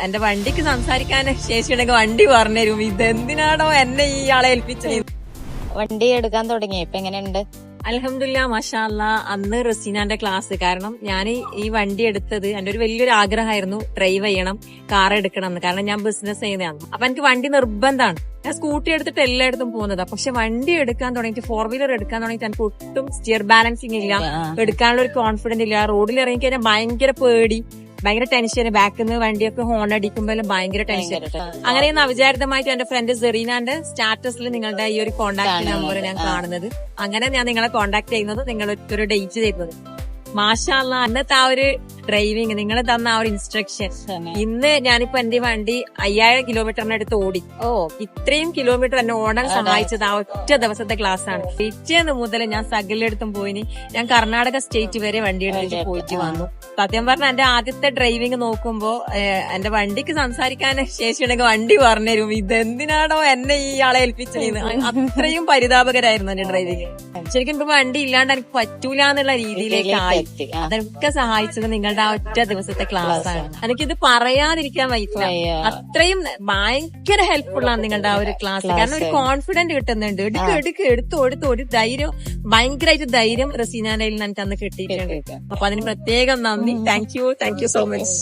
എന്റെ വണ്ടിക്ക് സംസാരിക്കാൻ ശേഷിയുണ്ടെങ്കിൽ വണ്ടി പറഞ്ഞുതരും. ഇതെന്തിനാണോ എന്നെ ഈ ആളെ ഏൽപ്പിച്ചത്. വണ്ടി എടുക്കാൻ തുടങ്ങി ഇപ്പൊ എങ്ങനെയുണ്ട്? അൽഹംദുലില്ലാ മാഷാ അല്ലാ. അന്ന് റസീനാന്റെ ക്ലാസ് കാരണം ഞാൻ ഈ വണ്ടി എടുത്തത് എന്റെ ഒരു വലിയൊരു ആഗ്രഹമായിരുന്നു ഡ്രൈവ് ചെയ്യണം, കാർ എടുക്കണം എന്ന്. കാരണം ഞാൻ ബിസിനസ് ചെയ്യുന്നതാണ്. അപ്പൊ എനിക്ക് വണ്ടി നിർബന്ധമാണ്. ഞാൻ സ്കൂട്ടി എടുത്തിട്ട് എല്ലായിടത്തും പോകുന്നതാ. പക്ഷെ വണ്ടി എടുക്കാൻ തുടങ്ങിയിട്ട്, 4 വീലർ എടുക്കാൻ തുടങ്ങിയിട്ട് എനിക്ക് ഒട്ടും സ്റ്റിയർ ബാലൻസിങ് ഇല്ല, എടുക്കാനുള്ള ഒരു കോൺഫിഡന്റ് ഇല്ല. റോഡിൽ ഇറങ്ങി കഴിഞ്ഞാൽ ഭയങ്കര പേടി, ഭയങ്കര ടെൻഷൻ. ബാക്കിൽ നിന്ന് വണ്ടിയൊക്കെ ഹോൺ അടിക്കുമ്പോൾ ഭയങ്കര ടെൻഷൻ. അങ്ങനെയൊന്നും അവിചാരിതമായിട്ട് എന്റെ ഫ്രണ്ട് സെറീനാന്റെ സ്റ്റാറ്റസിൽ നിങ്ങളുടെ ഈ ഒരു കോൺടാക്ട് നമ്പർ ഞാൻ കാണുന്നത്. അങ്ങനെ ഞാൻ നിങ്ങളെ കോൺടാക്ട് ചെയ്യുന്നത്, നിങ്ങൾ ഒരു ഡേറ്റ് തരുന്നത്. മാഷാ അല്ലാ, അന്നത്തെ ആ ഒരു ഡ്രൈവിങ്, നിങ്ങൾ തന്ന ആ ഒരു ഇൻസ്ട്രക്ഷൻ. ഇന്ന് ഞാനിപ്പോ എന്റെ വണ്ടി 5000 കിലോമീറ്ററിനടുത്ത് ഓടി. ഇത്രയും കിലോമീറ്റർ എന്നെ ഓടാൻ സഹായിച്ചത് ആ ഒറ്റ ദിവസത്തെ ക്ലാസ് ആണ്. പിറ്റേന്ന് മുതൽ ഞാൻ സകലെടുത്തും പോയിന്. ഞാൻ കർണാടക സ്റ്റേറ്റ് വരെ വണ്ടി എടുത്തിട്ട് പോയിട്ട് വന്നു. സത്യം പറഞ്ഞാൽ എന്റെ ആദ്യത്തെ ഡ്രൈവിംഗ് നോക്കുമ്പോ എന്റെ വണ്ടിക്ക് സംസാരിക്കാൻ ശേഷിയുണ്ടെങ്കിൽ വണ്ടി പറഞ്ഞുതരും. ഇതെന്തിനാണോ എന്നെ ഈ ആളെ ഏൽപ്പിച്ചത്. അത്രയും പരിതാപകരായിരുന്നു എന്റെ ഡ്രൈവിംഗ്. ശരിക്കും ഇപ്പൊ വണ്ടി ഇല്ലാണ്ട് എനിക്ക് പറ്റൂല എന്നുള്ള രീതിയിലേക്ക് ആയി. അതൊക്കെ സഹായിച്ചത് നിങ്ങളുടെ ആ ഒറ്റ ദിവസത്തെ ക്ലാസ് ആണ്. എനിക്കിത് പറയാതിരിക്കാൻ വയ്യ. അത്രയും ഭയങ്കര ഹെൽപ്ഫുൾ ആണ് നിങ്ങളുടെ ആ ഒരു ക്ലാസ്. കാരണം ഒരു കോൺഫിഡന്റ് കിട്ടുന്നുണ്ട്. എടുത്തു ഒരു ധൈര്യം, ഭയങ്കരമായിട്ട് ധൈര്യം റസീനാനയിൽ എനിക്ക് അന്ന് കിട്ടിയിട്ടുണ്ട്. അപ്പൊ അതിന് പ്രത്യേകം നന്ദി. Thank you so much.